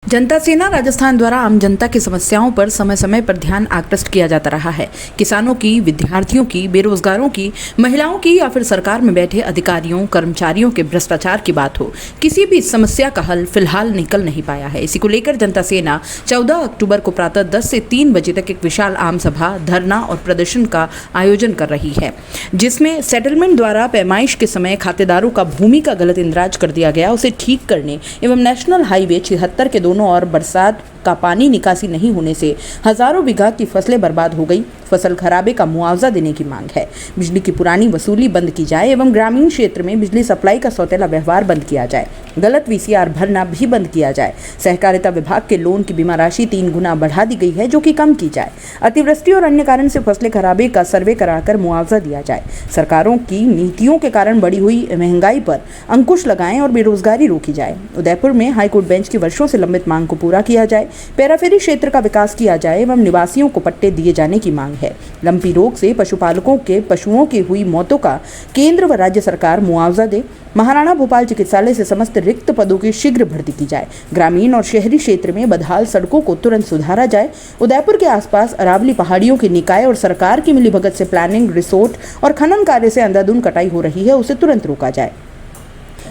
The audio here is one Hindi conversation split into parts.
जनता सेना राजस्थान द्वारा आम जनता की समस्याओं पर समय समय पर ध्यान आकृष्ट किया जाता रहा है। किसानों की, विद्यार्थियों की, बेरोजगारों की, महिलाओं की या फिर सरकार में बैठे अधिकारियों कर्मचारियों के भ्रष्टाचार की बात हो, किसी भी समस्या का हल फिलहाल निकल नहीं पाया है। इसी को लेकर जनता सेना 14 अक्टूबर को प्रातः 10 से 3 बजे तक एक विशाल आम सभा, धरना और प्रदर्शन का आयोजन कर रही है, जिसमें सेटलमेंट द्वारा पैमाइश के समय खातेदारों का भूमि का गलत इंदराज कर दिया गया, उसे ठीक करने एवं नेशनल हाईवे 76 के दोनों और बरसात का पानी निकासी नहीं होने से हजारों बीघा की फसलें बर्बाद हो गई। फसल खराबे का मुआवजा देने की मांग है। बिजली की पुरानी वसूली बंद की जाए एवं ग्रामीण क्षेत्र में बिजली सप्लाई का सौतेला व्यवहार बंद किया जाए। गलत वीसीआर भरना भी बंद किया जाए। सहकारिता विभाग के लोन की बीमा राशि 3 गुना बढ़ा दी गई है, जो कि कम की जाए। अतिवृष्टि और अन्य कारण से फसलें खराबे का सर्वे कराकर मुआवजा दिया जाए। सरकारों की नीतियों के कारण बढ़ी हुई महंगाई पर अंकुश लगाएं और बेरोजगारी रोकी जाए। उदयपुर में हाईकोर्ट बेंच की वर्षों से लंबित मांग को पूरा किया जाए। पैराफेरी क्षेत्र का विकास किया जाए एवं निवासियों को पट्टे दिए जाने की मांग है। लंपी रोग से पशुपालकों के पशुओं की हुई मौतों का केंद्र व राज्य सरकार मुआवजा दे। महाराणा भोपाल चिकित्सालय से समस्त रिक्त पदों की शीघ्र भर्ती की जाए। ग्रामीण और शहरी क्षेत्र में बदहाल सड़कों को तुरंत सुधारा जाए। उदयपुर के आसपास अरावली पहाड़ियों के निकाय और सरकार की मिलीभगत से प्लानिंग, रिसोर्ट और खनन कार्य से अंधाधुंध कटाई हो रही है, उसे तुरंत रोका जाए।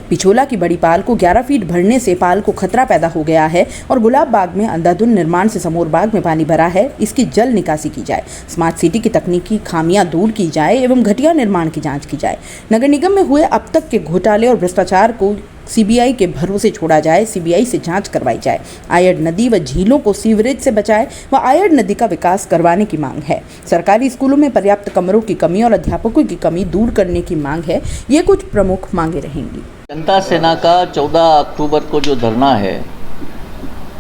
पिछोला की बड़ी पाल को 11 फीट भरने से पाल को खतरा पैदा हो गया है और गुलाब बाग में अंधाधुंध निर्माण से समोर बाग में पानी भरा है, इसकी जल निकासी की जाए। स्मार्ट सिटी की तकनीकी खामियां दूर की जाए एवं घटिया निर्माण की जांच की जाए। नगर निगम में हुए अब तक के घोटाले और भ्रष्टाचार को सीबीआई के भरोसे छोड़ा जाए, सीबीआई से जांच करवाई जाए। आयड नदी व झीलों को सीवरेज से बचाए व आयड नदी का विकास करवाने की मांग है। सरकारी स्कूलों में पर्याप्त कमरों की कमी और अध्यापकों की कमी दूर करने की मांग है। ये कुछ प्रमुख मांगे रहेंगी। जनता सेना का 14 अक्टूबर को जो धरना है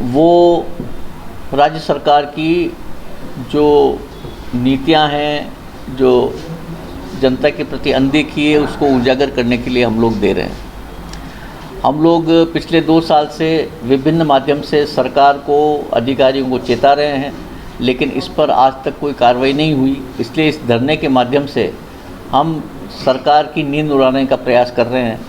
वो राज्य सरकार की जो नीतियां हैं, जो जनता के प्रति अनदेखी है, उसको उजागर करने के लिए हम लोग दे रहे हैं। हम लोग पिछले 2 साल से विभिन्न माध्यम से सरकार को, अधिकारियों को चेता रहे हैं, लेकिन इस पर आज तक कोई कार्रवाई नहीं हुई। इसलिए इस धरने के माध्यम से हम सरकार की नींद उड़ाने का प्रयास कर रहे हैं।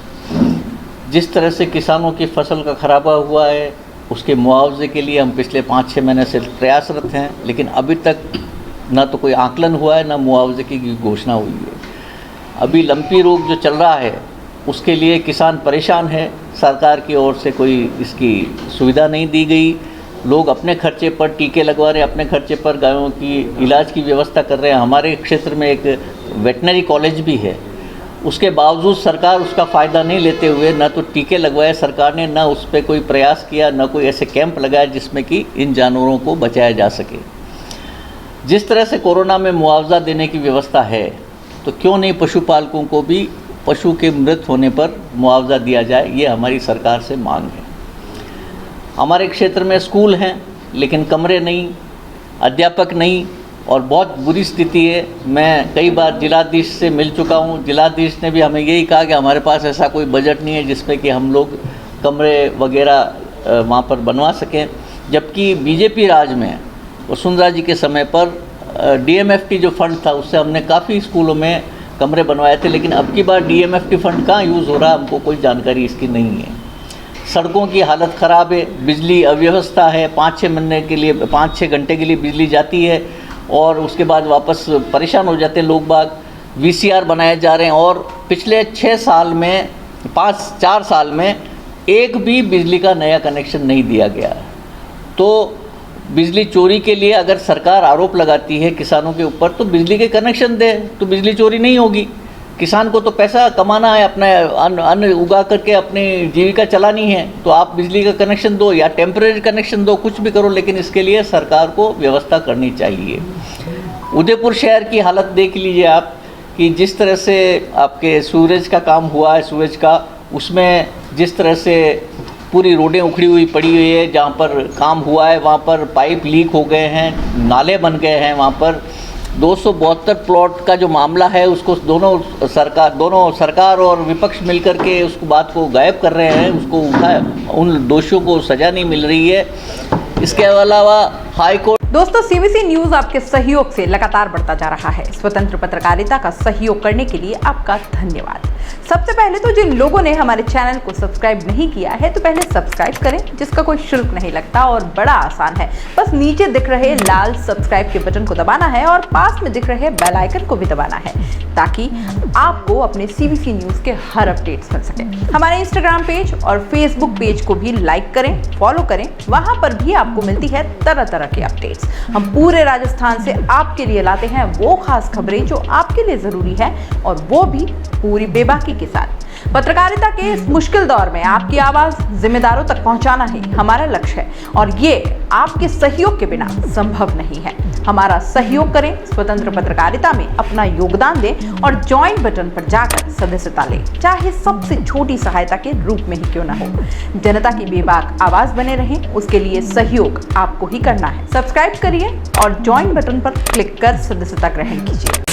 जिस तरह से किसानों की फसल का खराबा हुआ है, उसके मुआवजे के लिए हम पिछले 5-6 महीने से प्रयासरत हैं, लेकिन अभी तक ना तो कोई आकलन हुआ है, ना मुआवजे की घोषणा हुई है। अभी लंपी रोग जो चल रहा है उसके लिए किसान परेशान है। सरकार की ओर से कोई इसकी सुविधा नहीं दी गई। लोग अपने खर्चे पर टीके लगवा रहे हैं, अपने खर्चे पर गायों की इलाज की व्यवस्था कर रहे हैं। हमारे क्षेत्र में एक वेटनरी कॉलेज भी है, उसके बावजूद सरकार उसका फ़ायदा नहीं लेते हुए ना तो टीके लगवाए सरकार ने, ना उस पर कोई प्रयास किया, ना कोई ऐसे कैंप लगाया जिसमें कि इन जानवरों को बचाया जा सके। जिस तरह से कोरोना में मुआवजा देने की व्यवस्था है, तो क्यों नहीं पशुपालकों को भी पशु के मृत होने पर मुआवजा दिया जाए, ये हमारी सरकार से मांग है। हमारे क्षेत्र में स्कूल हैं लेकिन कमरे नहीं, अध्यापक नहीं और बहुत बुरी स्थिति है। मैं कई बार जिलाधीश से मिल चुका हूँ। जिलाधीश ने भी हमें यही कहा कि हमारे पास ऐसा कोई बजट नहीं है जिसमें कि हम लोग कमरे वगैरह वहाँ पर बनवा सकें। जबकि बीजेपी राज में वसुंधरा जी के समय पर डीएमएफ जो फंड था उससे हमने काफ़ी स्कूलों में कमरे बनवाए थे, लेकिन अब की बार डीएमएफ फंड कहाँ यूज़ हो रहा है हमको कोई जानकारी इसकी नहीं है। सड़कों की हालत ख़राब है, बिजली अव्यवस्था है। 5-6 महीने के लिए, 5-6 घंटे के लिए बिजली जाती है और उसके बाद वापस परेशान हो जाते हैं लोग बाग। वीसीआर बनाए जा रहे हैं और पिछले 6 साल में, 4 साल में एक भी बिजली का नया कनेक्शन नहीं दिया गया। तो बिजली चोरी के लिए अगर सरकार आरोप लगाती है किसानों के ऊपर, तो बिजली के कनेक्शन दे, तो बिजली चोरी नहीं होगी। किसान को तो पैसा कमाना है, अपना अन्न उगा करके अपनी जीविका चलानी है, तो आप बिजली का कनेक्शन दो या टेम्परेरी कनेक्शन दो, कुछ भी करो, लेकिन इसके लिए सरकार को व्यवस्था करनी चाहिए। उदयपुर शहर की हालत देख लीजिए आप कि जिस तरह से आपके सूरज का काम हुआ है, सूरज का, उसमें जिस तरह से पूरी रोडें उखड़ी हुई पड़ी हुई है। जहाँ पर काम हुआ है वहाँ पर पाइप लीक हो गए हैं, नाले बन गए हैं। वहाँ पर 272 प्लॉट का जो मामला है उसको दोनों सरकार और विपक्ष मिलकर के उस बात को गायब कर रहे हैं, उसको उन दोषियों को सज़ा नहीं मिल रही है। इसके अलावा हाई कोर्ट दोस्तों, सीबीसी न्यूज आपके सहयोग से लगातार बढ़ता जा रहा है। स्वतंत्र पत्रकारिता का सहयोग करने के लिए आपका धन्यवाद। सबसे पहले तो जिन लोगों ने हमारे चैनल को सब्सक्राइब नहीं किया है तो पहले सब्सक्राइब करें, जिसका कोई शुल्क नहीं लगता और बड़ा आसान है। बस नीचे दिख रहे लाल सब्सक्राइब के बटन को दबाना है और पास में दिख रहे बेल आइकन को भी दबाना है, ताकि आपको अपने सीबीसी न्यूज के हर अपडेट्स मिल सके। हमारे इंस्टाग्राम पेज और फेसबुक पेज को भी लाइक करें, फॉलो करें, वहां पर भी आपको मिलती है तरह तरह के अपडेट्स। हम पूरे राजस्थान से आपके लिए लाते हैं वो खास खबरें जो आपके लिए जरूरी है, और वो भी पूरी बेबाकी के साथ। पत्रकारिता के इस मुश्किल दौर में आपकी आवाज जिम्मेदारों तक पहुंचाना ही हमारा लक्ष्य है, और ये आपके सहयोग के बिना संभव नहीं है। हमारा सहयोग करें, स्वतंत्र पत्रकारिता में अपना योगदान दें और ज्वाइन बटन पर जाकर सदस्यता लें, चाहे सबसे छोटी सहायता के रूप में ही क्यों ना हो। जनता की बेबाक आवाज बने रहें, उसके लिए सहयोग आपको ही करना है। सब्सक्राइब करिए और ज्वाइन बटन पर क्लिक कर सदस्यता ग्रहण कीजिए।